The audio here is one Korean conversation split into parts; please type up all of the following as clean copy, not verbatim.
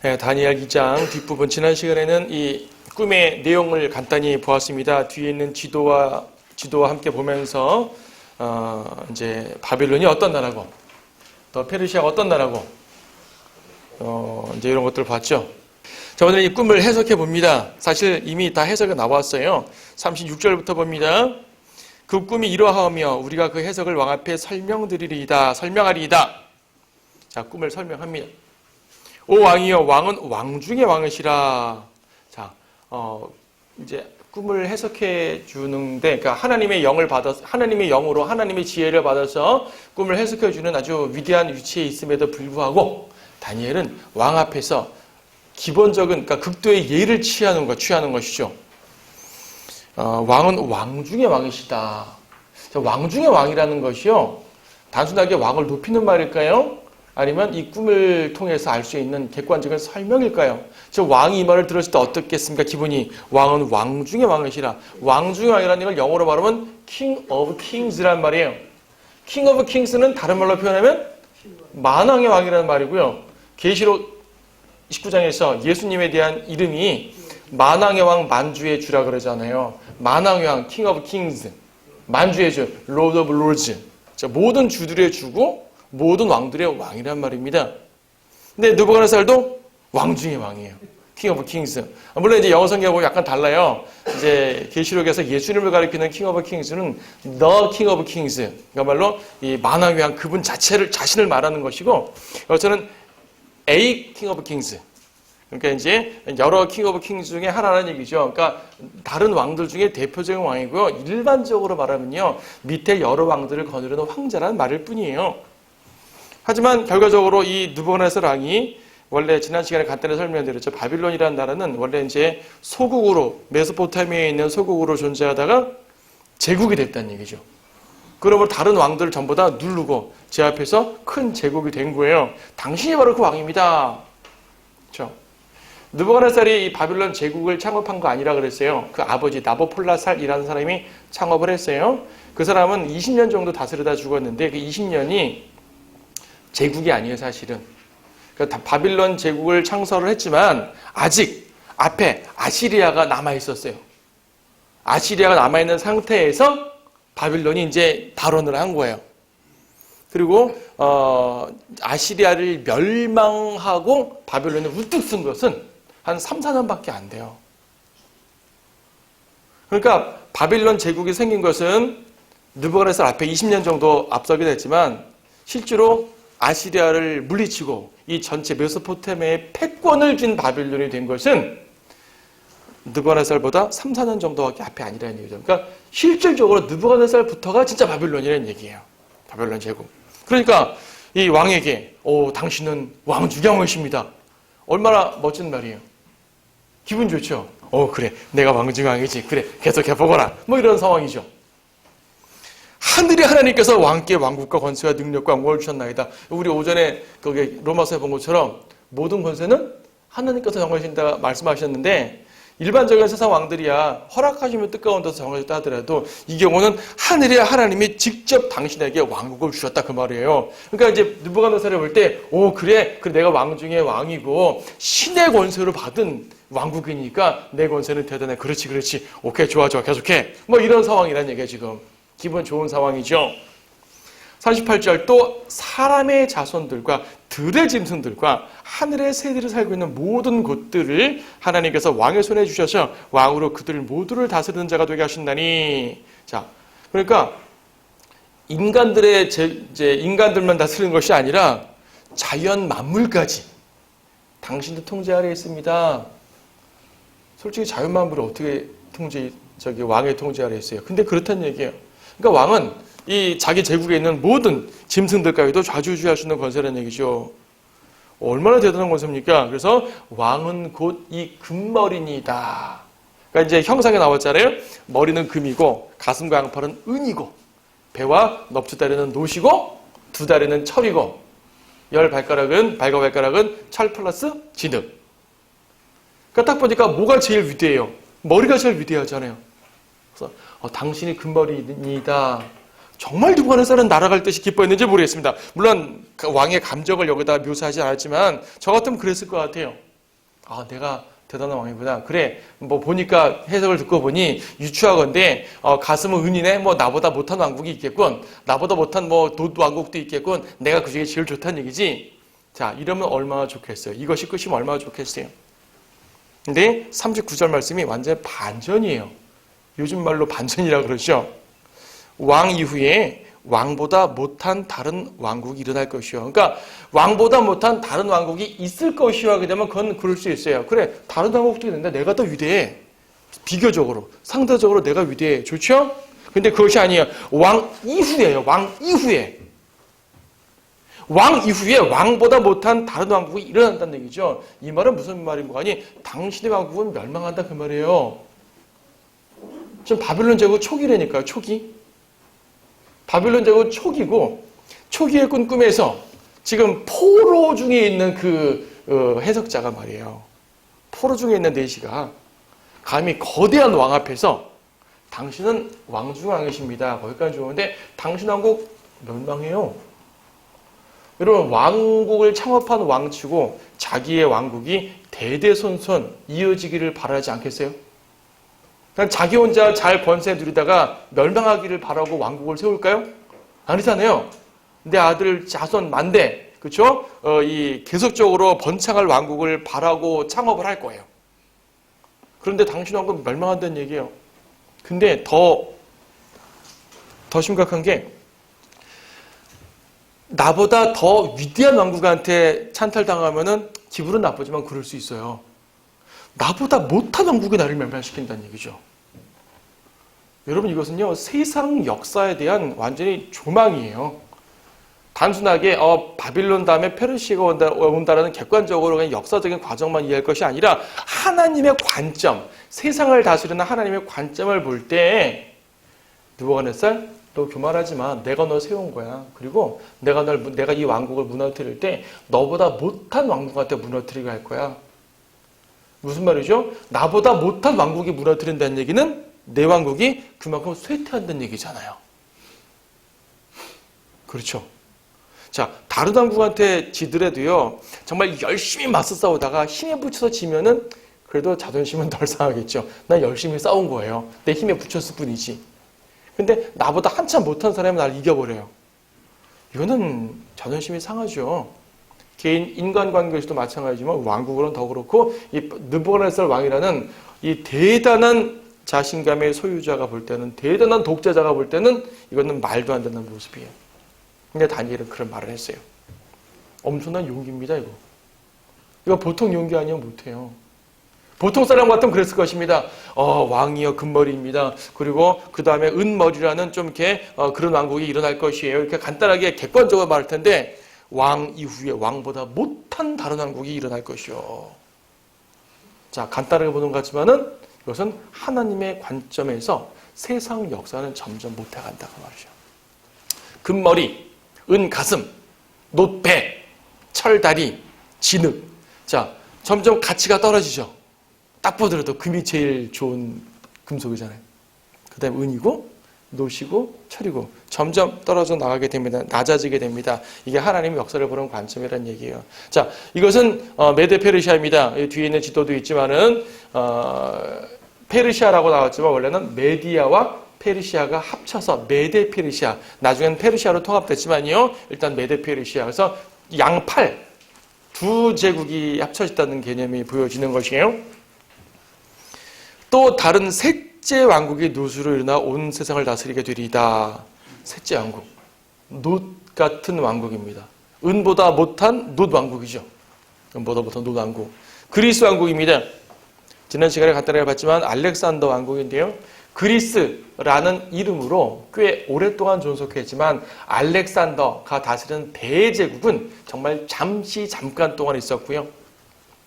네, 다니엘 2장 뒷부분 지난 시간에는 이 꿈의 내용을 간단히 보았습니다. 뒤에 있는 지도와 함께 보면서 이제 바빌론이 어떤 나라고, 또 페르시아가 어떤 나라고, 이제 이런 것들을 봤죠. 자, 오늘 이 꿈을 해석해 봅니다. 사실 이미 다 해석이 나왔어요. 36절부터 봅니다. 그 꿈이 이러하며 우리가 그 해석을 왕 앞에 설명하리이다. 자, 꿈을 설명합니다. 오 왕이여, 왕은 왕 중의 왕이시라. 자, 이제 꿈을 해석해 주는데, 그러니까 하나님의 영을 받아서, 하나님의 영으로 하나님의 지혜를 받아서 꿈을 해석해 주는 아주 위대한 위치에 있음에도 불구하고 다니엘은 왕 앞에서 기본적인, 그러니까 극도의 예를 취하는 것이죠. 왕은 왕 중의 왕이시다. 자, 왕 중의 왕이라는 것이요, 단순하게 왕을 높이는 말일까요? 아니면 이 꿈을 통해서 알 수 있는 객관적인 설명일까요? 저 왕이 이 말을 들었을 때 어떻겠습니까? 기분이. 왕은 왕 중의 왕이시라. 왕 중의 왕이라는 걸 영어로 말하면 King of Kings란 말이에요. King of Kings는 다른 말로 표현하면 만왕의 왕이라는 말이고요. 계시록 19장에서 예수님에 대한 이름이 만왕의 왕 만주의 주라 그러잖아요. 만왕의 왕 King of Kings, 만주의 주, Lord of Lords. 자, 모든 주들의 주고 모든 왕들의 왕이란 말입니다. 근데 느부갓네살도 왕 중의 왕이에요. King of Kings. 물론 이제 영어 성경에 보면 약간 달라요. 이제 계시록에서 예수님을 가리키는 King of Kings는 The King of Kings. 그야말로 이 만왕의 왕 그분 자신을 말하는 것이고, 저는 A King of Kings. 그러니까 이제 여러 King of Kings 중에 하나라는 얘기죠. 그러니까 다른 왕들 중에 대표적인 왕이고요. 일반적으로 말하면요, 밑에 여러 왕들을 거느리는 황제라는 말일 뿐이에요. 하지만 결과적으로 이 느부갓네살 왕이 원래 지난 시간에 간단히 설명드렸죠. 바빌론이라는 나라는 원래 이제 소국으로, 메소포타미아에 있는 소국으로 존재하다가 제국이 됐다는 얘기죠. 그러므로 다른 왕들을 전부 다 누르고 제 앞에서 큰 제국이 된 거예요. 당신이 바로 그 왕입니다. 그렇죠? 느부갓네살이 이 바빌론 제국을 창업한 거 아니라 그랬어요. 그 아버지 나보폴라살이라는 사람이 창업을 했어요. 그 사람은 20년 정도 다스리다 죽었는데 그 20년이 제국이 아니에요, 사실은. 그러니까 바빌론 제국을 창설을 했지만 아직 앞에 아시리아가 남아있었어요. 아시리아가 남아있는 상태에서 바빌론이 이제 발언을 한 거예요. 그리고 아시리아를 멸망하고 바빌론을 우뚝 쓴 것은 한 3, 4년밖에 안 돼요. 그러니까 바빌론 제국이 생긴 것은 느부갓네살 앞에 20년 정도 앞서게 됐지만 실제로 아시리아를 물리치고 이 전체 메소포타미아의 패권을 쥔 바빌론이 된 것은 느부갓네살보다 3, 4년 정도밖에 앞에 아니라는 얘기죠. 그러니까 실질적으로 느부갓네살부터가 진짜 바빌론이라는 얘기예요. 바빌론 제국. 그러니까 이 왕에게 당신은 왕 중의 왕이십니다. 얼마나 멋진 말이에요. 기분 좋죠? 그래, 내가 왕 중의 왕이지. 그래, 계속해보거라. 뭐 이런 상황이죠. 하늘의 하나님께서 왕께 왕국과 권세와 능력과 영광을 주셨나이다. 우리 오전에 거기 로마서에 본 것처럼 모든 권세는 하나님께서 정하신다 말씀하셨는데, 일반적인 세상 왕들이야 허락하시면 뜻가운 데서 정하셨다 하더라도 이 경우는 하늘의 하나님이 직접 당신에게 왕국을 주셨다 그 말이에요. 그러니까 이제 느부갓네살을 볼 때 그래 내가 왕 중에 왕이고 신의 권세로 받은 왕국이니까 내 권세는 대단해. 그렇지. 오케이, 좋아, 계속해. 뭐 이런 상황이란 얘기야 지금. 기분 좋은 상황이죠. 38절, 또 사람의 자손들과 들의 짐승들과 하늘의 새들이 살고 있는 모든 곳들을 하나님께서 왕의 손에 주셔서 왕으로 그들 모두를 다스리는 자가 되게 하신다니. 자, 그러니까 인간들만 다스리는 것이 아니라 자연 만물까지 당신의 통제 아래에 있습니다. 솔직히 자연 만물을 어떻게 왕의 통제 아래에 있어요? 근데 그렇다는 얘기예요. 그러니까 왕은 이 자기 제국에 있는 모든 짐승들까지도 좌지우지할 수 있는 권세라는 얘기죠. 얼마나 대단한 권세입니까? 그래서 왕은 곧 이 금머리니이다. 그러니까 이제 형상에 나왔잖아요. 머리는 금이고 가슴과 양팔은 은이고 배와 넙추다리는 노시고 두 다리는 철이고 발가발가락은 철 플러스 진흙. 그러니까 딱 보니까 뭐가 제일 위대해요? 머리가 제일 위대하잖아요. 그래서 당신이 금머리이다. 정말 느부갓네살은 날아갈 듯이 기뻐했는지 모르겠습니다. 물론 그 왕의 감정을 여기다 묘사하지 않았지만 저 같으면 그랬을 것 같아요. 아, 내가 대단한 왕이구나. 그래, 뭐 보니까 해석을 듣고 보니 유추하건대 가슴은 은이네. 뭐 나보다 못한 왕국이 있겠군. 나보다 못한 뭐 도 왕국도 있겠군. 내가 그 중에 제일 좋다는 얘기지. 자, 이러면 얼마나 좋겠어요. 이것이 끝이면 얼마나 좋겠어요. 근데 39절 말씀이 완전 반전이에요. 요즘 말로 반전이라고 그러죠. 왕 이후에 왕보다 못한 다른 왕국이 일어날 것이요. 그러니까 왕보다 못한 다른 왕국이 있을 것이요 하게 되면 그건 그럴 수 있어요. 그래, 다른 왕국도 있는데 내가 더 위대해. 비교적으로, 상대적으로 내가 위대해. 좋죠? 근데 그것이 아니에요. 왕 이후에요. 왕 이후에. 왕 이후에 왕보다 못한 다른 왕국이 일어난다는 얘기죠. 이 말은 무슨 말인 거 아니? 당신의 왕국은 멸망한다 그 말이에요. 지금 바빌론 제국 초기라니까요. 초기. 바빌론 제국 초기고 초기의 꿈에서 지금 포로 중에 있는 그 해석자가 말이에요. 포로 중에 있는 내시가 감히 거대한 왕 앞에서 당신은 왕 중 왕이십니다. 거기까지 좋은데 당신 왕국 멸망해요. 여러분 왕국을 창업한 왕치고 자기의 왕국이 대대손손 이어지기를 바라지 않겠어요? 그냥 자기 혼자 잘 권세 누리다가 멸망하기를 바라고 왕국을 세울까요? 아니잖아요. 내 아들 자손 만대, 그렇죠? 이 계속적으로 번창할 왕국을 바라고 창업을 할 거예요. 그런데 당신 왕국 멸망한다는 얘기예요. 근데 더 심각한 게 나보다 더 위대한 왕국한테 찬탈당하면은 기분은 나쁘지만 그럴 수 있어요. 나보다 못한 왕국이 나를 멸망시킨다는 얘기죠. 여러분 이것은요 세상 역사에 대한 완전히 조망이에요. 단순하게 바빌론 다음에 페르시아가 온다라는 객관적으로 그냥 역사적인 과정만 이해할 것이 아니라 하나님의 관점, 세상을 다스리는 하나님의 관점을 볼 때 느부갓네살 너 교만하지 마. 내가 너 세운 거야. 그리고 내가 이 왕국을 무너뜨릴 때 너보다 못한 왕국한테 무너뜨리게 할 거야. 무슨 말이죠? 나보다 못한 왕국이 무너뜨린다는 얘기는 내 왕국이 그만큼 쇠퇴한다는 얘기잖아요. 그렇죠? 자, 다른 왕국한테 지더라도요, 정말 열심히 맞서 싸우다가 힘에 부쳐서 지면은 그래도 자존심은 덜 상하겠죠. 난 열심히 싸운 거예요. 내 힘에 부쳤을 뿐이지. 근데 나보다 한참 못한 사람이 날 이겨버려요. 이거는 자존심이 상하죠. 개인 인간관계에서도 마찬가지지만 왕국으로는 더 그렇고 이 느부갓네살 왕이라는 이 대단한 자신감의 소유자가 볼 때는 대단한 독재자가 볼 때는 이거는 말도 안 되는 모습이에요. 근데 다니엘은 그런 말을 했어요. 엄청난 용기입니다. 이거 보통 용기 아니면 못해요. 보통 사람 같으면 그랬을 것입니다. 왕이여 금머리입니다. 그리고 그 다음에 은머리라는 좀 이렇게 그런 왕국이 일어날 것이에요. 이렇게 간단하게 객관적으로 말할 텐데 왕 이후에 왕보다 못한 다른 왕국이 일어날 것이요. 자, 간단하게 보는 것 같지만은 이것은 하나님의 관점에서 세상 역사는 점점 못해간다고 말이죠. 금머리, 은가슴, 놋배, 철다리, 진흙. 자, 점점 가치가 떨어지죠. 딱 보더라도 금이 제일 좋은 금속이잖아요. 그 다음에 은이고, 놋이고, 철이고 점점 떨어져 나가게 됩니다. 낮아지게 됩니다. 이게 하나님의 역사를 보는 관점이라는 얘기예요. 자, 이것은 메데 페르시아입니다. 뒤에 있는 지도도 있지만은 페르시아라고 나왔지만 원래는 메디아와 페르시아가 합쳐서 메데 페르시아. 나중에는 페르시아로 통합됐지만요. 일단 메데 페르시아. 그래서 양팔 두 제국이 합쳐졌다는 개념이 보여지는 것이에요. 또 다른 셋째 왕국이 놋으로 일어나 온 세상을 다스리게 되리이다. 셋째 왕국. 놋 같은 왕국입니다. 은보다 못한 놋 왕국이죠. 은보다 못한 놋 왕국. 그리스 왕국입니다. 지난 시간에 간단하게 봤지만 알렉산더 왕국인데요. 그리스라는 이름으로 꽤 오랫동안 존속했지만 알렉산더가 다스리는 대제국은 정말 잠깐 동안 있었고요.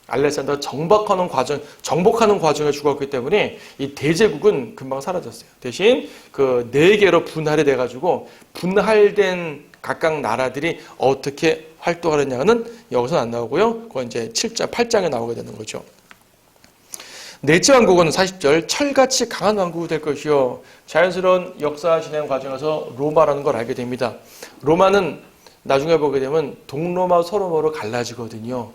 알렉산더가 정복하는 과정에 죽었기 때문에 이 대제국은 금방 사라졌어요. 대신 그 4개로 분할이 돼가지고 분할된 각각 나라들이 어떻게 활동하느냐는 여기서 안 나오고요. 그건 이제 7장, 8장에 나오게 되는 거죠. 넷째 왕국은 40절 철같이 강한 왕국이 될 것이요. 자연스러운 역사 진행 과정에서 로마라는 걸 알게 됩니다. 로마는 나중에 보게 되면 동로마 서로마로 갈라지거든요.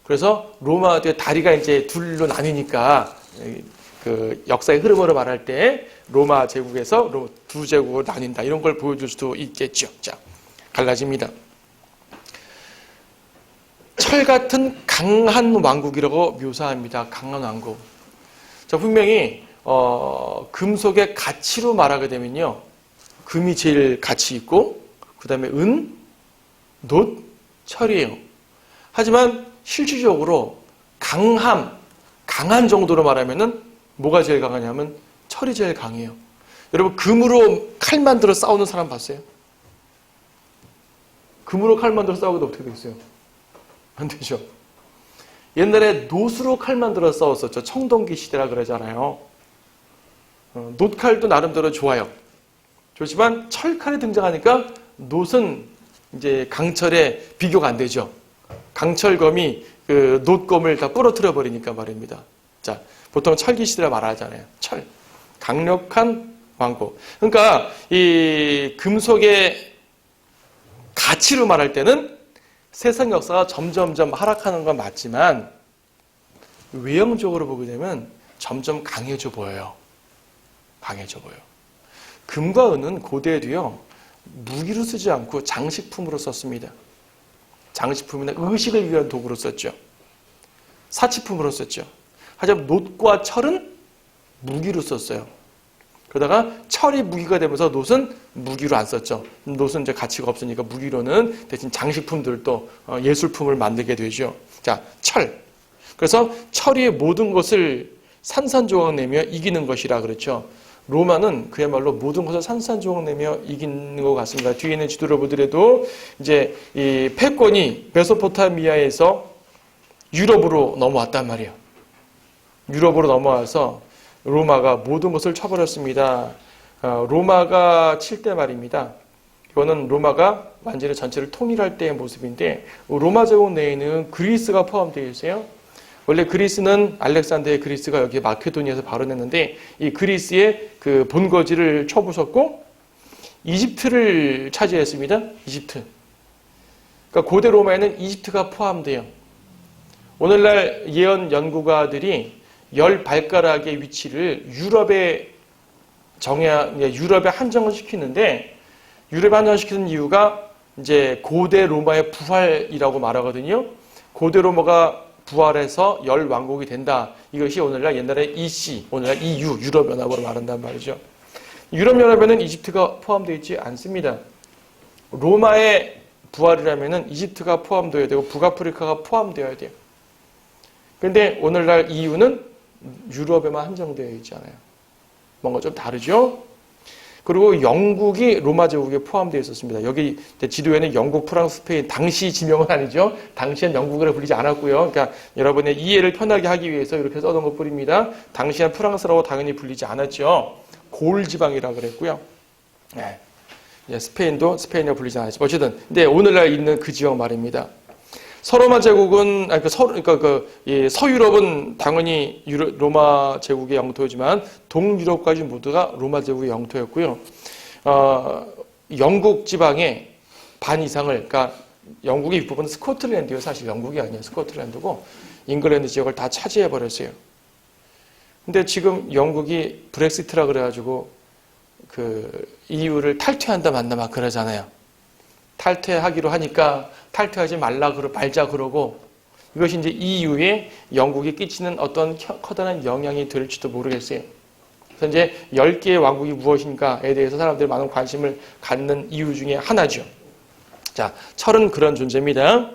그래서 로마의 다리가 이제 둘로 나뉘니까 그 역사의 흐름으로 말할 때 로마 제국에서 두 제국으로 나뉜다. 이런 걸 보여줄 수도 있겠죠. 자, 갈라집니다. 철 같은 강한 왕국이라고 묘사합니다. 강한 왕국. 자, 분명히 금속의 가치로 말하게 되면요. 금이 제일 가치 있고 그 다음에 은, 놋, 철이에요. 하지만 실질적으로 강한 정도로 말하면은 뭐가 제일 강하냐면 철이 제일 강해요. 여러분 금으로 칼 만들어 싸우는 사람 봤어요? 금으로 칼 만들어 싸우기도 어떻게 되겠어요? 안 되죠. 옛날에 놋으로 칼 만들어 싸웠었죠. 청동기 시대라 그러잖아요. 놋칼도 나름대로 좋아요. 좋지만 철칼이 등장하니까 놋은 이제 강철에 비교가 안 되죠. 강철검이 그 놋검을 다 부러뜨려 버리니까 말입니다. 자, 보통 철기 시대라 말하잖아요. 철. 강력한 왕국. 그러니까 이 금속의 가치로 말할 때는 세상 역사가 점점점 하락하는 건 맞지만 외형적으로 보게 되면 점점 강해져 보여요. 강해져 보여요. 금과 은은 고대에도요. 무기로 쓰지 않고 장식품으로 썼습니다. 장식품이나 의식을 위한 도구로 썼죠. 사치품으로 썼죠. 하지만 놋과 철은 무기로 썼어요. 그러다가 철이 무기가 되면서 놋은 무기로 안 썼죠. 놋은 이제 가치가 없으니까 무기로는 대신 장식품들도 예술품을 만들게 되죠. 자, 철. 그래서 철이 모든 것을 산산조각 내며 이기는 것이라 그렇죠. 로마는 그야말로 모든 것을 산산조각 내며 이기는 것 같습니다. 뒤에 있는 지도를 보더라도 이제 이 패권이 메소포타미아에서 유럽으로 넘어왔단 말이에요. 유럽으로 넘어와서 로마가 모든 것을 쳐버렸습니다. 로마가 칠 때 말입니다. 이거는 로마가 완전히 전체를 통일할 때의 모습인데 로마 제국 내에는 그리스가 포함되어 있어요. 원래 그리스는 알렉산더의 그리스가 여기 마케도니아에서 발원했는데 이 그리스의 그 본거지를 쳐부쉈고 이집트를 차지했습니다. 이집트. 그러니까 고대 로마에는 이집트가 포함돼요. 오늘날 예언 연구가들이 10발가락의 위치를 유럽에 한정을 시키는데 유럽에 한정을 시키는 이유가 이제 고대 로마의 부활이라고 말하거든요. 고대 로마가 부활해서 열 왕국이 된다. 이것이 오늘날 옛날에 EC, 오늘날 EU, 유럽연합으로 말한단 말이죠. 유럽연합에는 이집트가 포함되어 있지 않습니다. 로마의 부활이라면 이집트가 포함되어야 되고 북아프리카가 포함되어야 돼요. 그런데 오늘날 EU는 유럽에만 한정되어 있잖아요. 뭔가 좀 다르죠? 그리고 영국이 로마 제국에 포함되어 있었습니다. 여기 지도에는 영국, 프랑스, 스페인, 당시 지명은 아니죠. 당시엔 영국이라 불리지 않았고요. 그러니까 여러분의 이해를 편하게 하기 위해서 이렇게 써둔 것뿐입니다. 당시엔 프랑스라고 당연히 불리지 않았죠. 고을 지방이라 그랬고요. 네. 스페인도 스페인이라 불리지 않았죠. 어쨌든, 근데 오늘날 있는 그 지역 말입니다. 서로마 제국은 서유럽은 당연히 로마 제국의 영토이지만 동유럽까지 모두가 로마 제국의 영토였고요. 영국 지방의 반 이상을 그러니까 영국의 일부분은 스코틀랜드예요. 사실 영국이 아니에요. 스코틀랜드고 잉글랜드 지역을 다 차지해 버렸어요. 근데 지금 영국이 브렉시트라 그래가지고 그 EU를 탈퇴한다 만나 막 그러잖아요. 탈퇴하기로 하니까 탈퇴하지 말자 그러고 이것이 이제 EU에 영국이 끼치는 어떤 커다란 영향이 될지도 모르겠어요. 그래서 이제 10개의 왕국이 무엇인가에 대해서 사람들이 많은 관심을 갖는 이유 중에 하나죠. 자, 철은 그런 존재입니다.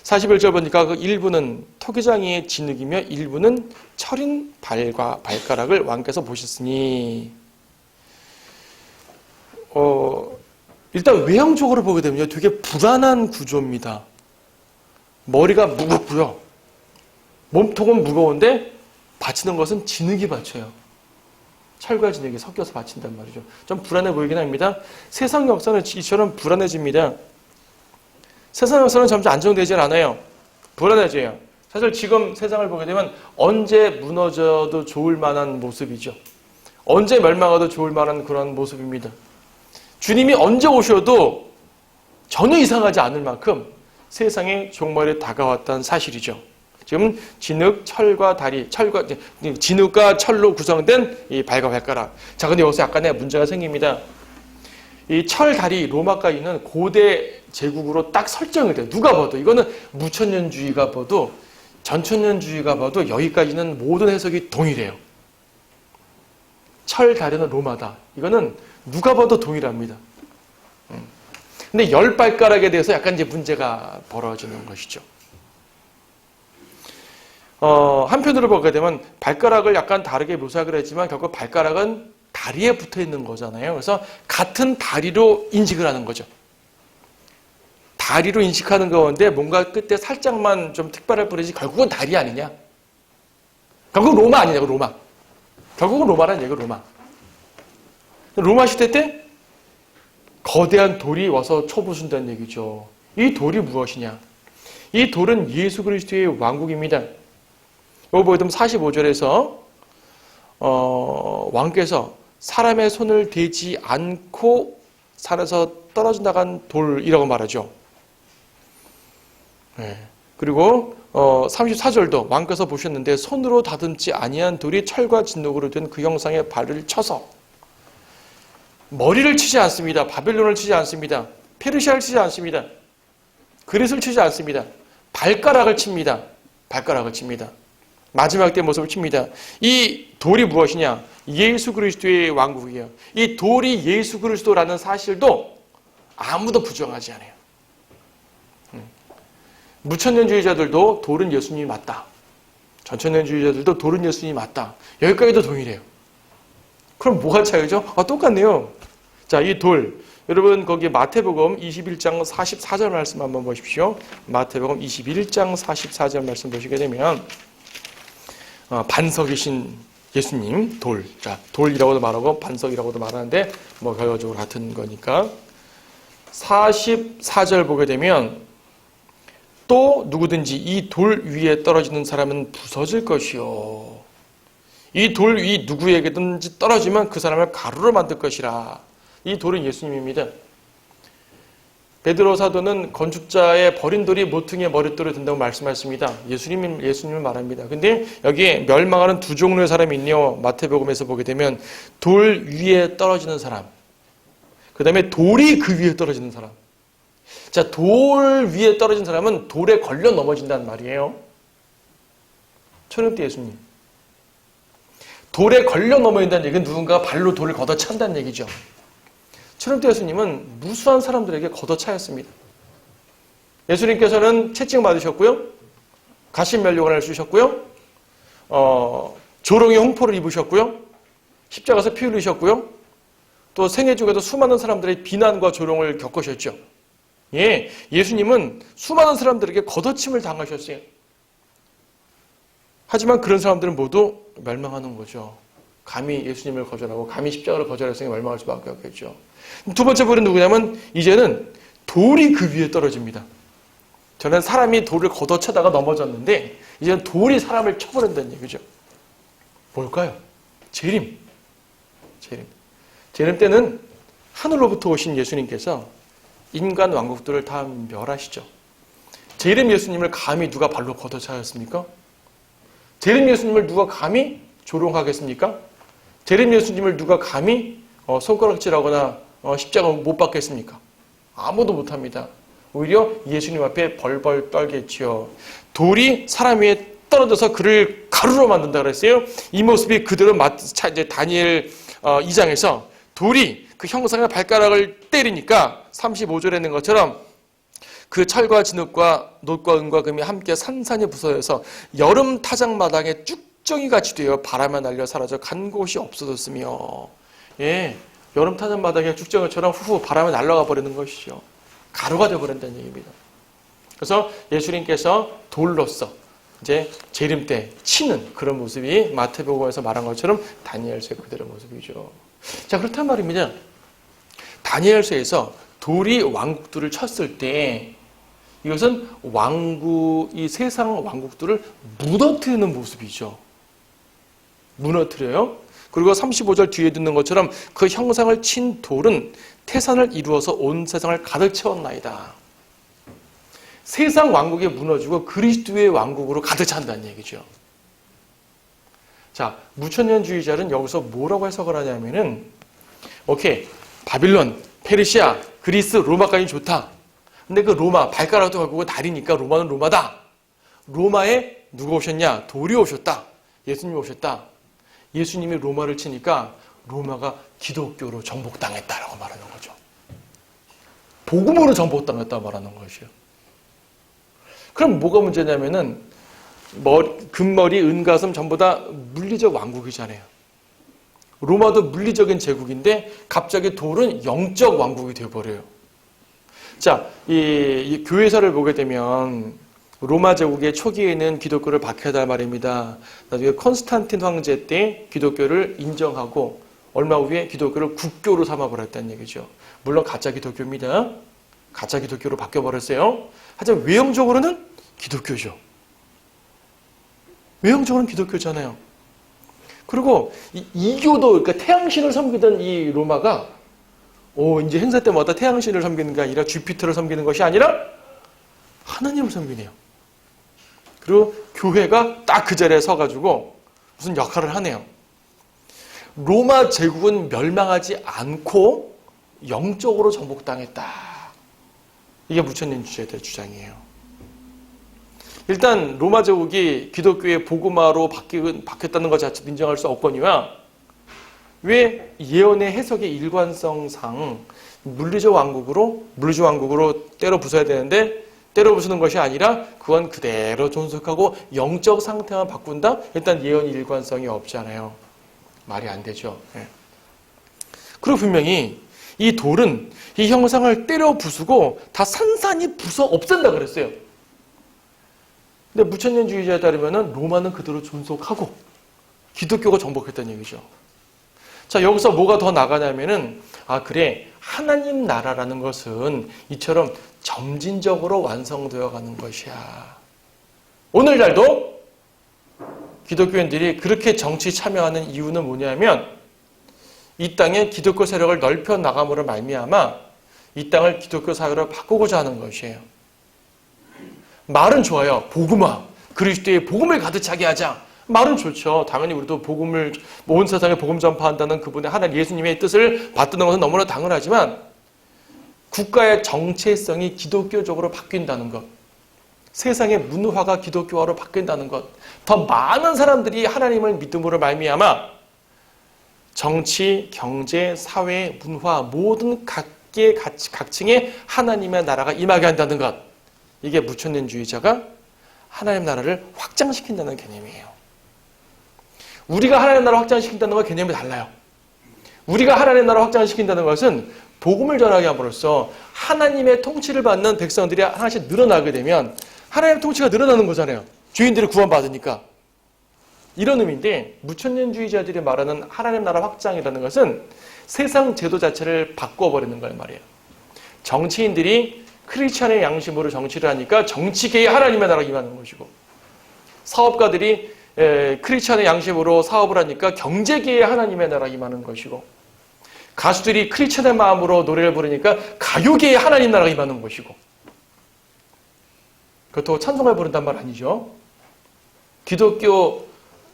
41절 보니까 그 일부는 토기장이의 진흙이며 일부는 철인 발가락을 왕께서 보셨으니 일단 외형적으로 보게 되면 되게 불안한 구조입니다. 머리가 무겁고요. 몸통은 무거운데 받치는 것은 진흙이 받쳐요. 철과 진흙이 섞여서 받친단 말이죠. 좀 불안해 보이긴 합니다. 세상 역사는 이처럼 불안해집니다. 세상 역사는 점점 안정되질 않아요. 불안해져요. 사실 지금 세상을 보게 되면 언제 무너져도 좋을 만한 모습이죠. 언제 멸망해도 좋을 만한 그런 모습입니다. 주님이 언제 오셔도 전혀 이상하지 않을 만큼 세상의 종말이 다가왔다는 사실이죠. 지금 진흙, 철과 다리, 진흙과 철로 구성된 이 발과 발가락. 자, 근데 여기서 약간의 문제가 생깁니다. 이 철 다리 로마까지는 고대 제국으로 딱 설정이 돼요. 누가 봐도 이거는 무천년주의가 봐도 전천년주의가 봐도 여기까지는 모든 해석이 동일해요. 철 다리는 로마다. 이거는 누가 봐도 동일합니다. 근데 열 발가락에 대해서 약간 이제 문제가 벌어지는 것이죠. 한편으로 보게 되면 발가락을 약간 다르게 묘사를 했지만 결국 발가락은 다리에 붙어 있는 거잖아요. 그래서 같은 다리로 인식을 하는 거죠. 다리로 인식하는 가운데 뭔가 끝에 살짝만 좀 특별할 뿐이지 결국은 다리 아니냐. 결국 로마 아니냐고, 로마. 결국은 로마라는 얘기예요, 로마. 로마 시대 때 거대한 돌이 와서 쳐부순다는 얘기죠. 이 돌이 무엇이냐? 이 돌은 예수 그리스도의 왕국입니다. 여기 보게 되면 45절에서 왕께서 사람의 손을 대지 않고 산에서 떨어져 나간 돌이라고 말하죠. 네. 그리고 34절도 왕께서 보셨는데 손으로 다듬지 아니한 돌이 철과 진흙으로 된 그 형상의 발을 쳐서 머리를 치지 않습니다. 바벨론을 치지 않습니다. 페르시아를 치지 않습니다. 그릿을 치지 않습니다. 발가락을 칩니다. 발가락을 칩니다. 마지막 때 모습을 칩니다. 이 돌이 무엇이냐? 예수 그리스도의 왕국이에요. 이 돌이 예수 그리스도라는 사실도 아무도 부정하지 않아요. 무천년주의자들도 돌은 예수님이 맞다. 전천년주의자들도 돌은 예수님이 맞다. 여기까지도 동일해요. 그럼 뭐가 차이죠? 똑같네요. 자, 이 돌. 여러분 거기 마태복음 21장 44절 말씀 한번 보십시오. 마태복음 21장 44절 말씀 보시게 되면 반석이신 예수님, 돌. 자, 돌이라고도 말하고 반석이라고도 말하는데 뭐 결과적으로 같은 거니까. 44절 보게 되면 또 누구든지 이 돌 위에 떨어지는 사람은 부서질 것이요. 이 돌 위 누구에게든지 떨어지면 그 사람을 가루로 만들 것이라. 이 돌은 예수님입니다. 베드로 사도는 건축자의 버린 돌이 모퉁이의 머릿돌이 된다고 말씀하셨습니다. 예수님을 말합니다. 근데 여기에 멸망하는 두 종류의 사람이 있네요. 마태복음에서 보게 되면 돌 위에 떨어지는 사람, 그 다음에 돌이 그 위에 떨어지는 사람. 자, 돌 위에 떨어진 사람은 돌에 걸려 넘어진다는 말이에요. 초림때 예수님. 돌에 걸려 넘어진다는 얘기는 누군가 발로 돌을 걷어찬다는 얘기죠. 초림때 예수님은 무수한 사람들에게 걷어차였습니다. 예수님께서는 채찍 맞으셨고요. 가시면류관을 주셨고요. 조롱의 홍포를 입으셨고요. 십자가에서 피 흘리셨고요. 또 생애 중에도 수많은 사람들의 비난과 조롱을 겪으셨죠. 예, 예수님은 수많은 사람들에게 걷어침을 당하셨어요. 하지만 그런 사람들은 모두 멸망하는 거죠. 감히 예수님을 거절하고 감히 십자가를 거절했으니 멸망할 수밖에 없겠죠. 두 번째 불은 누구냐면 이제는 돌이 그 위에 떨어집니다. 저는 사람이 돌을 걷어차다가 넘어졌는데 이제는 돌이 사람을 쳐버린다는 얘기죠. 뭘까요? 재림. 재림 때는 하늘로부터 오신 예수님께서 인간 왕국들을 다 멸하시죠. 재림 예수님을 감히 누가 발로 걷어차였습니까? 재림 예수님을 누가 감히 조롱하겠습니까? 재림 예수님을 누가 감히 손가락질하거나 십자가 못 박겠습니까? 아무도 못합니다. 오히려 예수님 앞에 벌벌 떨겠지요. 돌이 사람 위에 떨어져서 그를 가루로 만든다 그랬어요. 이 모습이 그대로 이제 다니엘 2장에서 돌이 그 형상의 발가락을 때리니까 35절에 있는 것처럼 그 철과 진흙과 놋과 은과 금이 함께 산산이 부서져서 여름 타작마당에 쭉정이 같이 되어 바람에 날려 사라져 간 곳이 없어졌으며, 예, 여름 타작마당에 쭉정이처럼 후후 바람에 날아가 버리는 것이죠. 가루가 되어버린다는 얘기입니다. 그래서 예수님께서 돌로서 이제 재림 때 치는 그런 모습이 마태복음에서 말한 것처럼 다니엘서의 그대로 모습이죠. 자, 그렇단 말입니다. 다니엘서에서 돌이 왕국들을 쳤을 때 이것은 이 세상 왕국들을 무너뜨리는 모습이죠. 무너뜨려요. 그리고 35절 뒤에 듣는 것처럼 그 형상을 친 돌은 태산을 이루어서 온 세상을 가득 채웠나이다. 세상 왕국이 무너지고 그리스도의 왕국으로 가득 찬다는 얘기죠. 자, 무천년주의자는 여기서 뭐라고 해석을 하냐면은, 오케이, 바빌론, 페르시아, 그리스, 로마까지 좋다. 근데 그 로마, 발가락도 갖고 다리니까 로마는 로마다. 로마에 누가 오셨냐? 돌이 오셨다. 예수님이 오셨다. 예수님이 로마를 치니까 로마가 기독교로 정복당했다라고 말하는 거죠. 복음으로 정복당했다고 말하는 것이요. 그럼 뭐가 문제냐면은 금머리, 은가슴 전부 다 물리적 왕국이잖아요. 로마도 물리적인 제국인데 갑자기 돌은 영적 왕국이 되어버려요. 자, 이 교회사를 보게 되면 로마 제국의 초기에는 기독교를 박해하다 말입니다. 나중에 콘스탄틴 황제 때 기독교를 인정하고 얼마 후에 기독교를 국교로 삼아버렸다는 얘기죠. 물론 가짜 기독교입니다. 가짜 기독교로 바뀌어버렸어요. 하지만 외형적으로는 기독교죠. 외형적으로는 기독교잖아요. 그리고 이교도, 그러니까 태양신을 섬기던 이 로마가 이제 행사 때마다 태양신을 섬기는 게 아니라 주피터를 섬기는 것이 아니라 하나님을 섬기네요. 그리고 교회가 딱 그 자리에 서가지고 무슨 역할을 하네요. 로마 제국은 멸망하지 않고 영적으로 정복당했다. 이게 무천년주의자들의 주장이에요. 일단 로마 제국이 기독교의 복음화로 바뀌었다는 것 자체도 인정할 수 없거니와 왜 예언의 해석의 일관성상 물리적 왕국으로 때려 부숴야 되는데 때려 부수는 것이 아니라 그건 그대로 존속하고 영적 상태만 바꾼다? 일단 예언 일관성이 없잖아요. 말이 안 되죠. 네. 그리고 분명히 이 돌은 이 형상을 때려 부수고 다 산산이 부숴 없앤다 그랬어요. 근데 무천년주의자에 따르면 로마는 그대로 존속하고 기독교가 정복했다는 얘기죠. 자, 여기서 뭐가 더 나가냐면은, 그래, 하나님 나라라는 것은 이처럼 점진적으로 완성되어 가는 것이야. 오늘날도 기독교인들이 그렇게 정치 참여하는 이유는 뭐냐면 이 땅에 기독교 세력을 넓혀 나감으로 말미암아 이 땅을 기독교 사회로 바꾸고자 하는 것이에요. 말은 좋아요. 복음화, 그리스도의 복음을 가득 차게 하자. 말은 좋죠. 당연히 우리도 복음을 온 세상에 복음 전파한다는 그분의 하나님 예수님의 뜻을 받드는 것은 너무나 당연하지만 국가의 정체성이 기독교적으로 바뀐다는 것, 세상의 문화가 기독교화로 바뀐다는 것, 더 많은 사람들이 하나님을 믿음으로 말미암아 정치, 경제, 사회, 문화 모든 각층의 하나님의 나라가 임하게 한다는 것, 이게 무천년주의자가 하나님 나라를 확장시킨다는 개념이에요. 우리가 하나님 나라 확장시킨다는 건 개념이 달라요. 우리가 하나님 나라 확장시킨다는 것은 복음을 전하게 함으로써 하나님의 통치를 받는 백성들이 하나씩 늘어나게 되면 하나님의 통치가 늘어나는 거잖아요. 죄인들이 구원받으니까. 이런 의미인데 무천년주의자들이 말하는 하나님 나라 확장이라는 것은 세상 제도 자체를 바꿔버리는 걸 말이에요. 정치인들이 크리스찬의 양심으로 정치를 하니까 정치계의 하나님의 나라가 임하는 것이고, 사업가들이 크리스찬의 양심으로 사업을 하니까 경제계의 하나님의 나라가 임하는 것이고, 가수들이 크리스찬의 마음으로 노래를 부르니까 가요계의 하나님 나라가 임하는 것이고, 그렇다고 찬송을 부른단 말 아니죠. 기독교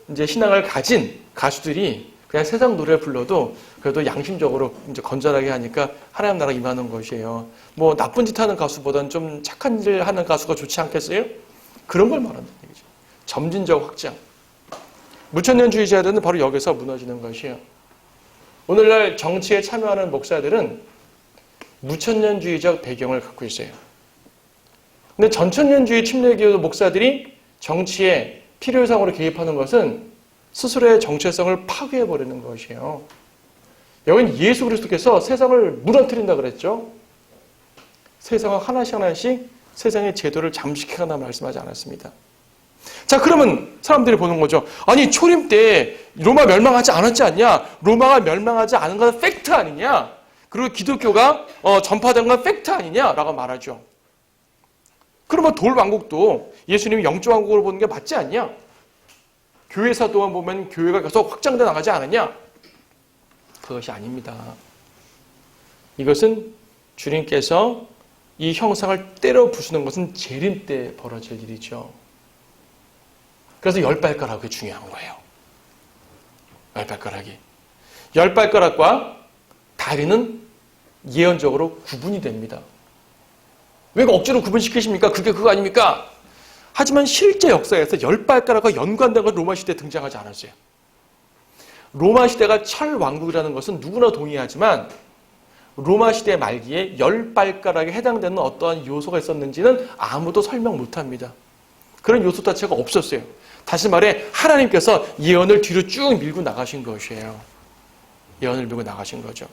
이제 신앙을 가진 가수들이 그냥 세상 노래를 불러도 그래도 양심적으로 이제 건전하게 하니까 하나님 나라가 임하는 것이에요. 뭐 나쁜 짓 하는 가수보다는 좀 착한 일 하는 가수가 좋지 않겠어요? 그런 걸 말한다는 얘기죠. 점진적 확장. 무천년주의자들은 바로 여기서 무너지는 것이에요. 오늘날 정치에 참여하는 목사들은 무천년주의적 배경을 갖고 있어요. 근데 전천년주의 침례교도 목사들이 정치에 필요상으로 개입하는 것은 스스로의 정체성을 파괴해버리는 것이에요. 여기는 예수 그리스도께서 세상을 무너뜨린다 그랬죠. 세상을 하나씩 세상의 제도를 잠식하거나 말씀하지 않았습니다. 자, 그러면 사람들이 보는 거죠. 아니, 초림 때 로마 멸망하지 않았지 않냐? 로마가 멸망하지 않은 건 팩트 아니냐? 그리고 기독교가 전파된 건 팩트 아니냐? 라고 말하죠. 그러면 돌왕국도 예수님이 영적 왕국으로 보는 게 맞지 않냐? 교회사 동안 보면 교회가 계속 확장돼 나가지 않았냐? 그것이 아닙니다. 이것은 주님께서 이 형상을 때려 부수는 것은 재림 때 벌어질 일이죠. 그래서 10발가락이 중요한 거예요. 10발가락이. 10발가락과 다리는 예언적으로 구분이 됩니다. 왜 억지로 구분시키십니까? 그게 그거 아닙니까? 하지만 실제 역사에서 10발가락과 연관된 건 로마 시대에 등장하지 않았어요. 로마 시대가 철왕국이라는 것은 누구나 동의하지만 로마 시대 말기에 10발가락에 해당되는 어떠한 요소가 있었는지는 아무도 설명 못합니다. 그런 요소 자체가 없었어요. 다시 말해 하나님께서 예언을 뒤로 쭉 밀고 나가신 것이에요. 예언을 밀고 나가신 거죠.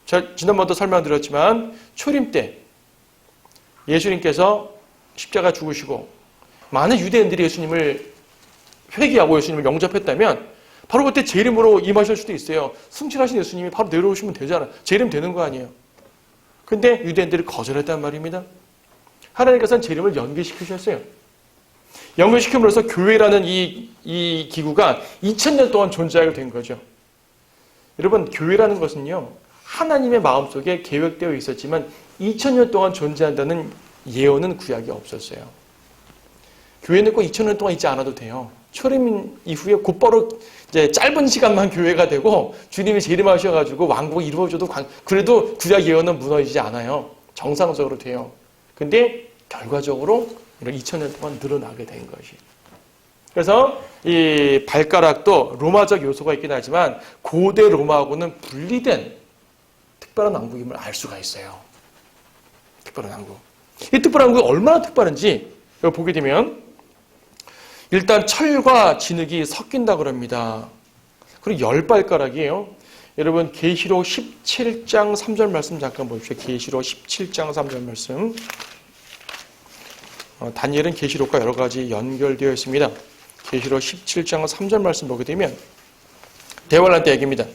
제가 지난번도 설명드렸지만 초림 때 예수님께서 십자가 죽으시고 많은 유대인들이 예수님을 회개하고 예수님을 영접했다면 바로 그때 재림으로 임하실 수도 있어요. 승천하신 예수님이 바로 내려오시면 되잖아요. 재림 되는 거 아니에요. 근데 유대인들이 거절했단 말입니다. 하나님께서는 재림을 연기시키셨어요. 연기시킴으로써 교회라는 이 기구가 2000년 동안 존재하게 된 거죠. 여러분, 교회라는 것은요, 하나님의 마음속에 계획되어 있었지만 2000년 동안 존재한다는 예언은 구약에 없었어요. 교회는 꼭 2000년 동안 있지 않아도 돼요. 초림 이후에 곧바로 이제 짧은 시간만 교회가 되고 주님이 재림하셔가지고 왕국이 이루어져도 그래도 구약 예언은 무너지지 않아요. 정상적으로 돼요. 근데 결과적으로 이런 2000년 동안 늘어나게 된 것이. 그래서 이 발가락도 로마적 요소가 있긴 하지만 고대 로마하고는 분리된 특별한 왕국임을 알 수가 있어요. 특별한 왕국. 이 특별한 왕국이 얼마나 특별한지 여기 보게 되면 일단 철과 진흙이 섞인다 그럽니다. 그리고 10발가락이에요. 여러분 계시록 17장 3절 말씀 잠깐 보십시오. 계시록 17장 3절 말씀. 다니엘은 계시록과 여러 가지 연결되어 있습니다. 계시록 17장 3절 말씀 보게 되면 대환란 때 얘기입니다.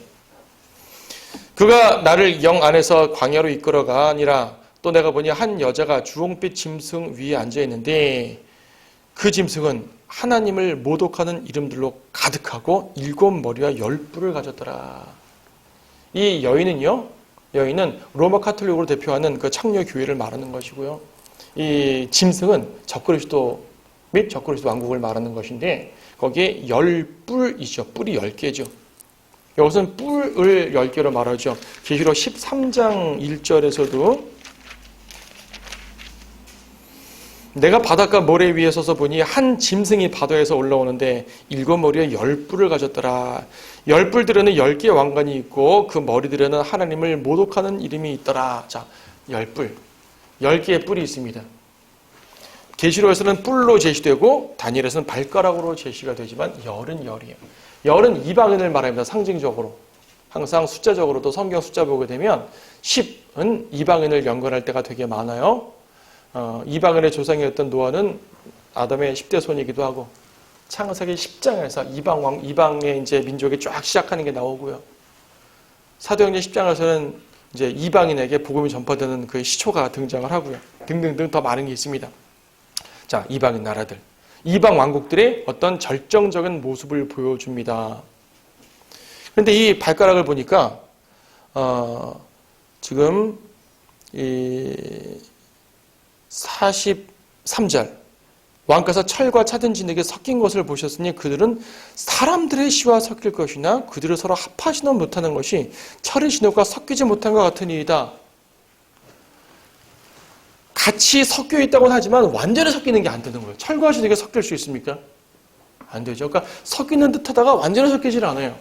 그가 나를 영 안에서 광야로 이끌어가 아니라 또 내가 보니 한 여자가 주홍빛 짐승 위에 앉아 있는데 그 짐승은 하나님을 모독하는 이름들로 가득하고 7머리와 10뿔을 가졌더라. 이 여인은 로마 카톨릭으로 대표하는 그 창녀 교회를 말하는 것이고요. 이 짐승은 적그리스도 및 적그리스도 왕국을 말하는 것인데 거기에 10뿔이죠. 뿔이 10개죠. 이것은 뿔을 10개로 말하죠. 계시록 13장 1절에서도 내가 바닷가 모래 위에 서서 보니 한 짐승이 바다에서 올라오는데 7머리에 10뿔을 가졌더라. 10뿔들에는 10개의 왕관이 있고 그 머리들에는 하나님을 모독하는 이름이 있더라. 자, 10뿔. 10개의 뿔이 있습니다. 계시록에서는 뿔로 제시되고 다니엘에서는 발가락으로 제시가 되지만 열은 열이에요. 열은 이방인을 말합니다. 상징적으로. 항상 숫자적으로도 성경 숫자 보게 되면 10은 이방인을 연관할 때가 되게 많아요. 이방인의 조상이었던 노아는 아담의 10대 손이기도 하고 창세기 10장에서 이방의 이제 민족이 쫙 시작하는 게 나오고요. 사도행전 10장에서는 이제 이방인에게 복음이 전파되는 그 시초가 등장을 하고요. 등등등 더 많은 게 있습니다. 자, 이방인 나라들. 이방 왕국들의 어떤 절정적인 모습을 보여줍니다. 그런데 이 발가락을 보니까, 지금, 이 43절. 왕께서 철과 차든 진흙에 섞인 것을 보셨으니 그들은 사람들의 씨와 섞일 것이나 그들을 서로 합하지는 못하는 것이 철의 진흙과 섞이지 못한 것 같은 일이다. 같이 섞여 있다고는 하지만 완전히 섞이는 게 안 되는 거예요. 철과 진흙이 섞일 수 있습니까? 안 되죠. 그러니까 섞이는 듯 하다가 완전히 섞이질 않아요.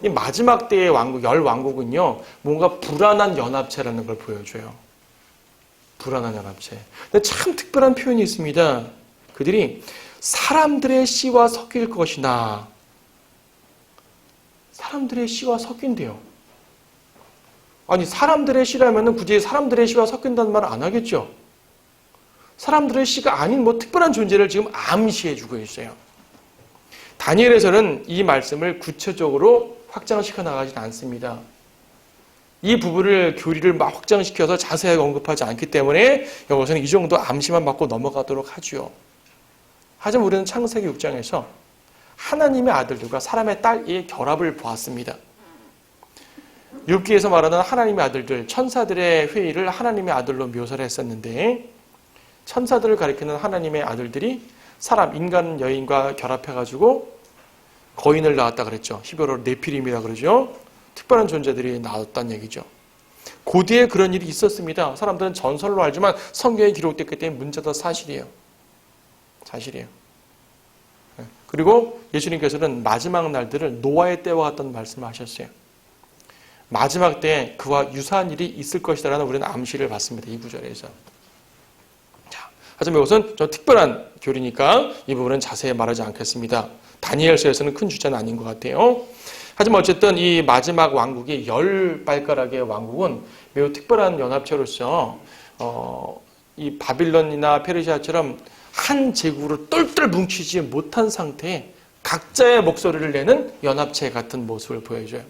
이 마지막 때의 왕국, 열 왕국은요, 뭔가 불안한 연합체라는 걸 보여줘요. 불안한 연합체. 근데 참 특별한 표현이 있습니다. 그들이 사람들의 씨와 섞일 것이나 사람들의 씨와 섞인대요. 아니 사람들의 씨라면 굳이 사람들의 씨와 섞인다는 말을 안 하겠죠. 사람들의 씨가 아닌 뭐 특별한 존재를 지금 암시해주고 있어요. 다니엘에서는 이 말씀을 구체적으로 확장시켜 나가진 않습니다. 이 부분을 교리를 막 확장시켜서 자세하게 언급하지 않기 때문에 여기서는 이 정도 암시만 받고 넘어가도록 하죠. 하지만 우리는 창세기 6장에서 하나님의 아들들과 사람의 딸의 결합을 보았습니다. 욥기에서 말하는 하나님의 아들들, 천사들의 회의를 하나님의 아들로 묘사를 했었는데 천사들을 가리키는 하나님의 아들들이 사람, 인간 여인과 결합해가지고 거인을 낳았다 그랬죠. 히브리어로 네피림이라 그러죠. 특별한 존재들이 나왔다는 얘기죠. 고대에 그런 일이 있었습니다. 사람들은 전설로 알지만 성경에 기록됐기 때문에 문제도 사실이에요. 사실이에요. 그리고 예수님께서는 마지막 날들을 노아의 때와 같다는 말씀을 하셨어요. 마지막 때에 그와 유사한 일이 있을 것이다라는 우리는 암시를 받습니다. 이 구절에서. 자, 하지만 이것은 좀 특별한 교리니까 이 부분은 자세히 말하지 않겠습니다. 다니엘서에서는 큰 주제는 아닌 것 같아요. 하지만 어쨌든 이 마지막 왕국이 10발가락의 왕국은 매우 특별한 연합체로서 이 바빌론이나 페르시아처럼 한 제국으로 똘똘 뭉치지 못한 상태에 각자의 목소리를 내는 연합체 같은 모습을 보여줘요.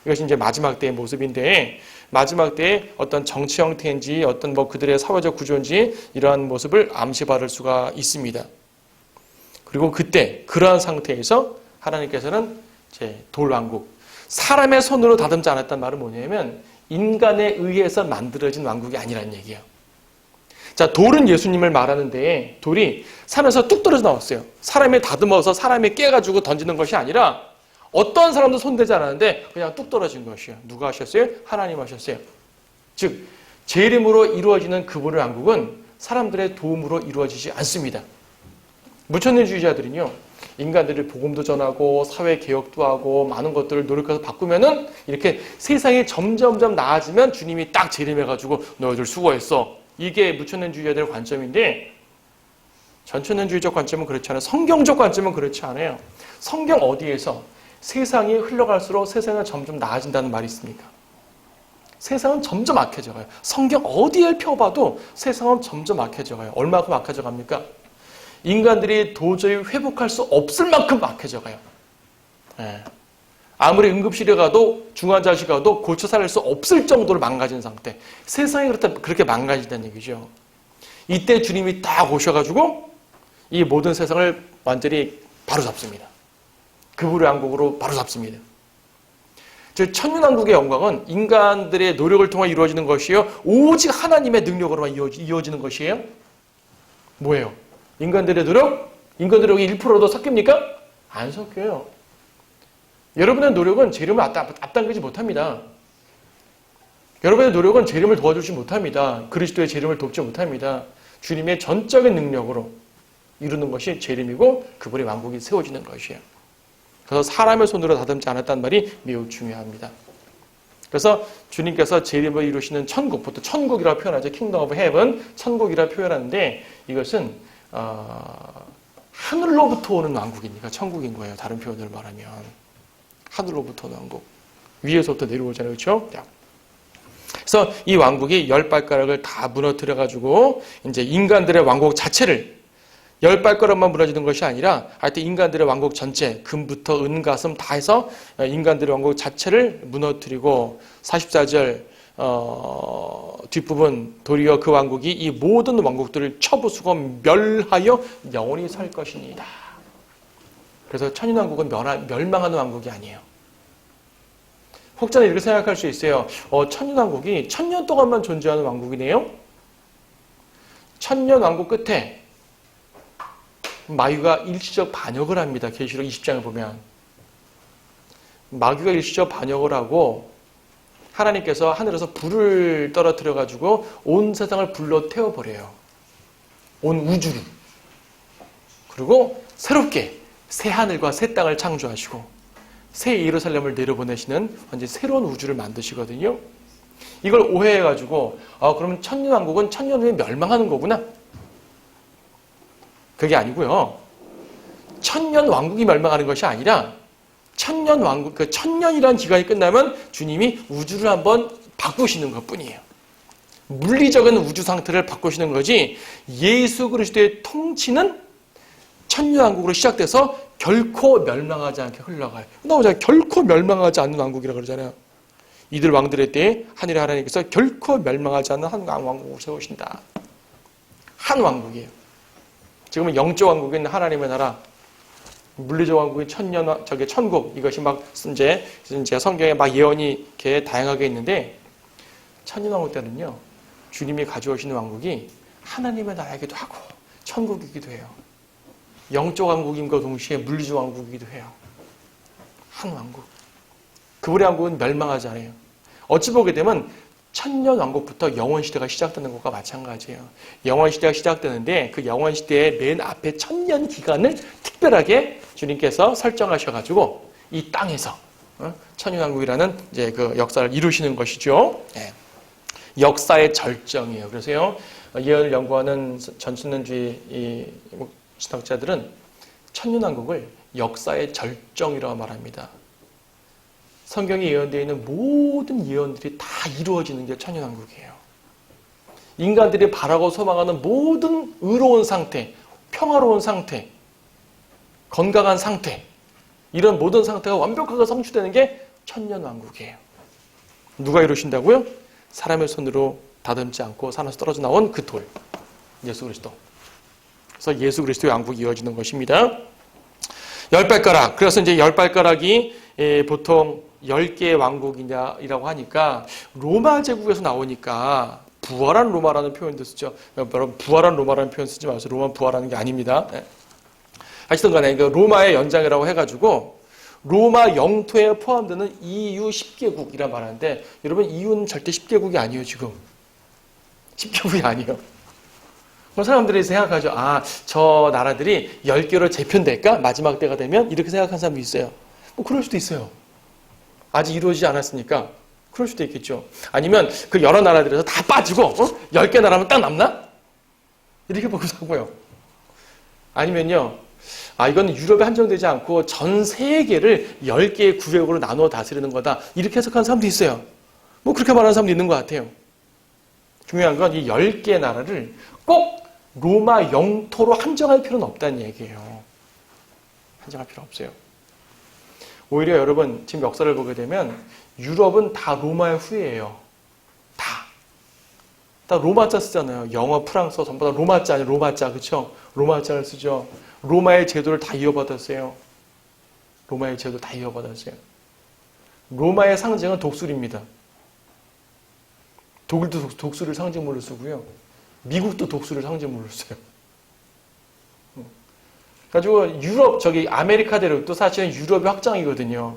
이것이 이제 마지막 때의 모습인데 마지막 때의 어떤 정치 형태인지 어떤 그들의 사회적 구조인지 이러한 모습을 암시받을 수가 있습니다. 그리고 그때 그러한 상태에서 하나님께서는 제 돌왕국, 사람의 손으로 다듬지 않았단 말은 뭐냐면 인간에 의해서 만들어진 왕국이 아니라는 얘기예요. 자, 돌은 예수님을 말하는데 돌이 산에서 뚝 떨어져 나왔어요. 사람이 다듬어서 사람이 깨가지고 던지는 것이 아니라 어떤 사람도 손대지 않았는데 그냥 뚝 떨어진 것이에요. 누가 하셨어요? 하나님 하셨어요. 즉, 제 이름으로 이루어지는 그분의 왕국은 사람들의 도움으로 이루어지지 않습니다. 무천년주의자들은요, 인간들이 복음도 전하고 사회 개혁도 하고 많은 것들을 노력해서 바꾸면은 이렇게 세상이 점점점 나아지면 주님이 딱 재림해가지고 너희들 수고했어. 이게 무천년주의자들의 관점인데 전천년주의적 관점은 그렇지 않아요. 성경적 관점은 그렇지 않아요. 성경 어디에서 세상이 흘러갈수록 세상은 점점 나아진다는 말이 있습니까? 세상은 점점 악해져가요. 성경 어디에 펴봐도 세상은 점점 악해져가요. 얼마큼 악해져갑니까? 인간들이 도저히 회복할 수 없을 만큼 악해져가요. 예. 아무리 응급실에 가도 중환자실 가도 고쳐 살릴 수 없을 정도로 망가진 상태. 세상이 그렇게 망가진다는 얘기죠. 이때 주님이 딱 오셔가지고 이 모든 세상을 완전히 바로잡습니다. 그분의 왕국으로 바로잡습니다. 즉 천년왕국의 영광은 인간들의 노력을 통해 이루어지는 것이요 오직 하나님의 능력으로만 이루어지는 것이에요. 뭐예요? 인간들의 노력? 인간들의 노력이 1%도 섞입니까? 안 섞여요. 여러분의 노력은 제 이름을 앞당기지 못합니다. 여러분의 노력은 제 이름을 도와주지 못합니다. 그리스도의 제 이름을 돕지 못합니다. 주님의 전적인 능력으로 이루는 것이 제 이름이고 그분의 왕국이 세워지는 것이에요. 그래서 사람의 손으로 다듬지 않았다는 말이 매우 중요합니다. 그래서 주님께서 제 이름을 이루시는 천국, 보통 천국이라고 표현하죠. 킹덤 오브 헤븐, 천국이라고 표현하는데 이것은 하늘로부터 오는 왕국이니까 천국인 거예요. 다른 표현을 말하면. 하늘로부터 오는 왕국. 위에서부터 내려오잖아요. 그렇죠? 그래서 이 왕국이 10발가락을 다 무너뜨려가지고 이제 인간들의 왕국 자체를 10발가락만 무너지는 것이 아니라 하여튼 인간들의 왕국 전체, 금부터 은, 가슴 다 해서 인간들의 왕국 자체를 무너뜨리고 44절 뒷부분 도리어 그 왕국이 이 모든 왕국들을 쳐부수고 멸하여 영원히 살 것이니이다. 그래서 천인왕국은 멸망하는 왕국이 아니에요. 혹자는 이렇게 생각할 수 있어요. 천인왕국이 1000년 동안만 존재하는 왕국이네요. 1000년 왕국 끝에 마귀가 일시적 반역을 합니다. 계시록 20장을 보면 마귀가 일시적 반역을 하고 하나님께서 하늘에서 불을 떨어뜨려가지고 온 세상을 불로 태워버려요. 온 우주를. 그리고 새롭게 새 하늘과 새 땅을 창조하시고 새 예루살렘을 내려보내시는 완전히 새로운 우주를 만드시거든요. 이걸 오해해가지고 그러면 천년왕국은 1000년 후에 멸망하는 거구나. 그게 아니고요. 1000년 왕국이 멸망하는 것이 아니라 1000년 왕국, 그 1000년이라는 기간이 끝나면 주님이 우주를 한번 바꾸시는 것 뿐이에요. 물리적인 우주 상태를 바꾸시는 거지 예수 그리스도의 통치는 1000년 왕국으로 시작돼서 결코 멸망하지 않게 흘러가요. 나오잖아요. 결코 멸망하지 않는 왕국이라고 그러잖아요. 이들 왕들의 때에 하늘의 하나님께서 결코 멸망하지 않는 한 왕국을 세우신다. 한 왕국이에요. 지금은 영적 왕국인 하나님의 나라, 물리적 왕국이 천국 이것이 막 이제 성경에 막 예언이 이렇게 다양하게 있는데 천년 왕국 때는요 주님이 가져오시는 왕국이 하나님의 나라이기도 하고 천국이기도 해요. 영적 왕국임과 동시에 물리적 왕국이기도 해요. 한 왕국. 그분의 왕국은 멸망하지 않아요. 어찌 보게 되면 천년 왕국부터 영원 시대가 시작되는 것과 마찬가지예요. 영원 시대가 시작되는데 그 영원 시대의 맨 앞에 천년 기간을 특별하게 주님께서 설정하셔가지고 이 땅에서 천년 왕국이라는 이제 그 역사를 이루시는 것이죠. 네. 역사의 절정이에요. 그래서요 예언을 연구하는 전천년주의 신학자들은 천년 왕국을 역사의 절정이라고 말합니다. 성경에 예언되어 있는 모든 예언들이 다 이루어지는 게 천년왕국이에요. 인간들이 바라고 소망하는 모든 의로운 상태, 평화로운 상태, 건강한 상태, 이런 모든 상태가 완벽하게 성취되는 게 천년왕국이에요. 누가 이루신다고요? 사람의 손으로 다듬지 않고 산에서 떨어져 나온 그 돌, 예수 그리스도. 그래서 예수 그리스도의 왕국이 이어지는 것입니다. 10발가락. 그래서 이제 10발가락이 보통 10개의 왕국이라고 하니까 로마 제국에서 나오니까 부활한 로마라는 표현도 쓰죠. 여러분 부활한 로마라는 표현 쓰지 마세요. 로마 부활하는 게 아닙니다. 하여튼 간에 로마의 연장이라고 해가지고 로마 영토에 포함되는 EU 10개국이라 말하는데 여러분 EU는 절대 10개국이 아니에요. 지금 10개국이 아니에요. 사람들이 생각하죠. 저 나라들이 10개로 재편될까? 마지막 때가 되면 이렇게 생각하는 사람도 있어요. 뭐 그럴 수도 있어요. 아직 이루어지지 않았으니까 그럴 수도 있겠죠. 아니면 그 여러 나라들에서 다 빠지고 10개 나라면 딱 남나? 이렇게 보기도 하고요. 아니면요. 이건 유럽에 한정되지 않고 전 세계를 10개의 구역으로 나누어 다스리는 거다. 이렇게 해석하는 사람도 있어요. 뭐 그렇게 말하는 사람도 있는 것 같아요. 중요한 건 이 10개의 나라를 꼭 로마 영토로 한정할 필요는 없다는 얘기예요. 한정할 필요 없어요. 오히려 여러분 지금 역사를 보게 되면 유럽은 다 로마의 후예예요. 다 로마자 쓰잖아요. 영어, 프랑스어 전부 다 로마자 아니에요. 로마자 그렇죠? 로마자를 쓰죠. 로마의 제도를 다 이어받았어요. 로마의 제도 다 이어받았어요. 로마의 상징은 독수리입니다. 독일도 독수리를 상징물로 쓰고요. 미국도 독수리를 상징물로 써요. 가지고 유럽 아메리카 대륙도 사실은 유럽의 확장이거든요.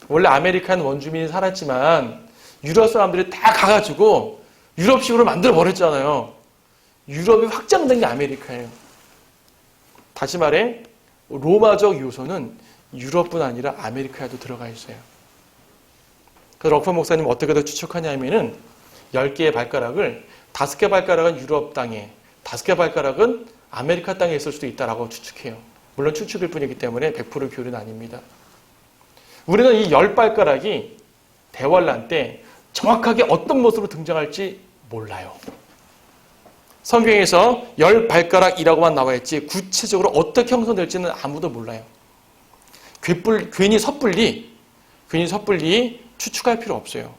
원래 아메리카는 원주민이 살았지만 유럽 사람들이 다 가가지고 유럽식으로 만들어 버렸잖아요. 유럽이 확장된 게 아메리카예요. 다시 말해 로마적 요소는 유럽뿐 아니라 아메리카에도 들어가 있어요. 그래서 럭퍼 목사님 어떻게 더 추측하냐면은 10개의 발가락을 5개 발가락은 유럽 땅에 5개 발가락은 아메리카 땅에 있을 수도 있다라고 추측해요. 물론 추측일 뿐이기 때문에 100% 교리는 아닙니다. 우리는 이 10발가락이 대환란 때 정확하게 어떤 모습으로 등장할지 몰라요. 성경에서 10발가락이라고만 나와 있지 구체적으로 어떻게 형성될지는 아무도 몰라요. 괜히 섣불리 추측할 필요 없어요.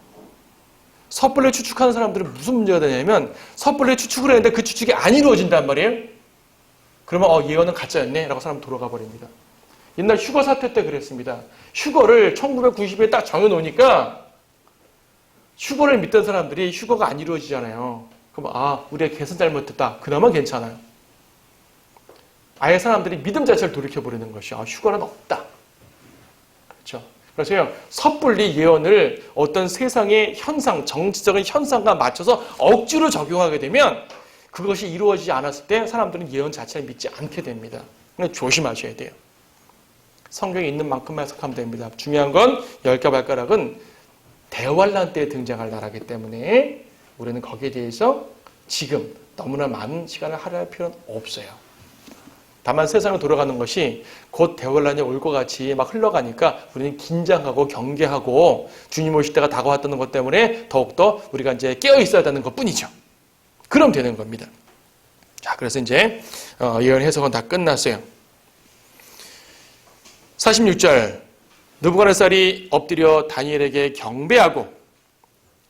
섣불리 추측하는 사람들은 무슨 문제가 되냐면 섣불리 추측을 했는데 그 추측이 안 이루어진단 말이에요. 그러면 예언은 가짜였네 라고 사람 돌아가 버립니다. 옛날 휴거 사태 때 그랬습니다. 휴거를 1990에 딱 정해놓으니까 휴거를 믿던 사람들이 휴거가 안 이루어지잖아요. 그럼 우리가 계산 잘못했다. 그나마 괜찮아요. 아예 사람들이 믿음 자체를 돌이켜버리는 것이요. 휴거는 없다. 그렇죠. 그래서요, 섣불리 예언을 어떤 세상의 현상, 정치적인 현상과 맞춰서 억지로 적용하게 되면 그것이 이루어지지 않았을 때 사람들은 예언 자체를 믿지 않게 됩니다. 조심하셔야 돼요. 성경에 있는 만큼만 해석하면 됩니다. 중요한 건 10개 발가락은 대환란 때에 등장할 나라이기 때문에 우리는 거기에 대해서 지금 너무나 많은 시간을 할애할 필요는 없어요. 다만 세상을 돌아가는 것이 곧 대환란이 올 것 같이 막 흘러가니까 우리는 긴장하고 경계하고 주님 오실 때가 다가왔다는 것 때문에 더욱더 우리가 이제 깨어 있어야 되는 것 뿐이죠. 그럼 되는 겁니다. 자, 그래서 이제 예언 해석은 다 끝났어요. 46절 느부갓네살이 엎드려 다니엘에게 경배하고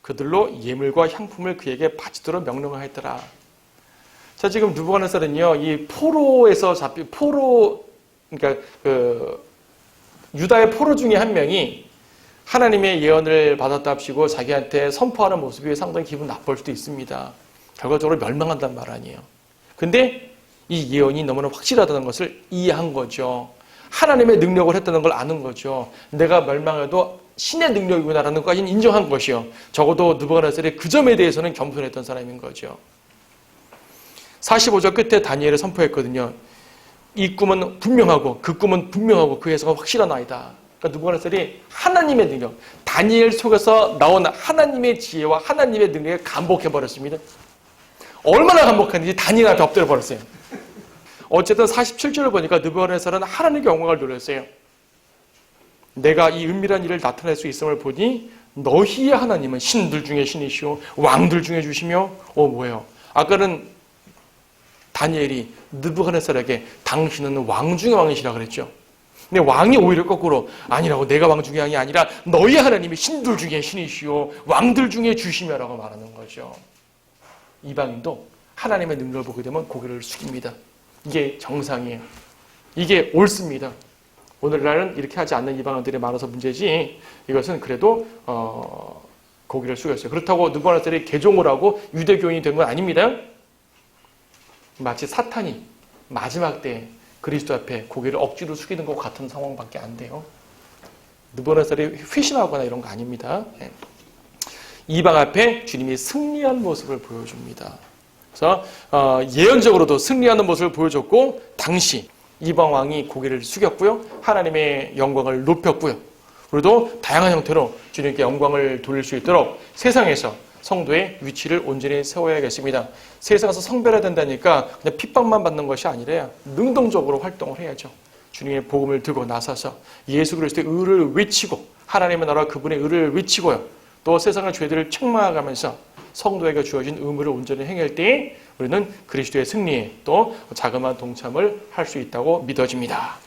그들로 예물과 향품을 그에게 바치도록 명령을 했더라. 자, 지금 느부갓네살은요, 이 포로에서 포로 그러니까 유다의 포로 중에 한 명이 하나님의 예언을 받았답시고 자기한테 선포하는 모습이 상당히 기분 나쁠 수도 있습니다. 결과적으로 멸망한단 말 아니에요. 근데 이 예언이 너무나 확실하다는 것을 이해한 거죠. 하나님의 능력을 했다는 걸 아는 거죠. 내가 멸망해도 신의 능력이구나라는 것까지는 인정한 것이요. 적어도 느부갓네살이 그 점에 대해서는 겸손했던 사람인 거죠. 45절 끝에 다니엘을 선포했거든요. 이 꿈은 분명하고 그 꿈은 분명하고 그 해석은 확실한 아이다. 그러니까 느부갓네살이 하나님의 능력, 다니엘 속에서 나온 하나님의 지혜와 하나님의 능력에 감복해버렸습니다. 얼마나 감복했는지 다니엘한테 엎드려버렸어요. 어쨌든 47절을 보니까 느부갓네살은 하나님의 영광을 누렸어요. 내가 이 은밀한 일을 나타낼 수 있음을 보니 너희의 하나님은 신들 중에 신이시오 왕들 중에 주시며 뭐예요? 아까는 다니엘이 느부갓네살에게 당신은 왕 중의 왕이시라 그랬죠. 근데 왕이 오히려 거꾸로 아니라고 내가 왕 중의 왕이 아니라 너희 하나님이 신들 중에 신이시오 왕들 중에 주시며라고 말하는 거죠. 이방인도 하나님의 능력을 보게 되면 고개를 숙입니다. 이게 정상이에요. 이게 옳습니다. 오늘날은 이렇게 하지 않는 이방인들이 많아서 문제지 이것은 그래도 고개를 숙였어요. 그렇다고 느부갓네살이 개종을 하고 유대교인이 된 건 아닙니다. 마치 사탄이 마지막 때에 그리스도 앞에 고개를 억지로 숙이는 것 같은 상황밖에 안 돼요. 느부갓네살이 회심하거나 이런 거 아닙니다. 이방 앞에 주님이 승리한 모습을 보여줍니다. 그래서 예언적으로도 승리하는 모습을 보여줬고 당시 이방 왕이 고개를 숙였고요. 하나님의 영광을 높였고요. 그리고 다양한 형태로 주님께 영광을 돌릴 수 있도록 세상에서 성도의 위치를 온전히 세워야겠습니다. 세상에서 성별해야 된다니까 그냥 핍박만 받는 것이 아니라 능동적으로 활동을 해야죠. 주님의 복음을 들고 나서서 예수 그리스도의 의를 외치고 하나님의 나라 그분의 의를 외치고요. 또 세상의 죄들을 책망하면서 성도에게 주어진 의무를 온전히 행할 때에 우리는 그리스도의 승리에 또 자그마한 동참을 할 수 있다고 믿어집니다.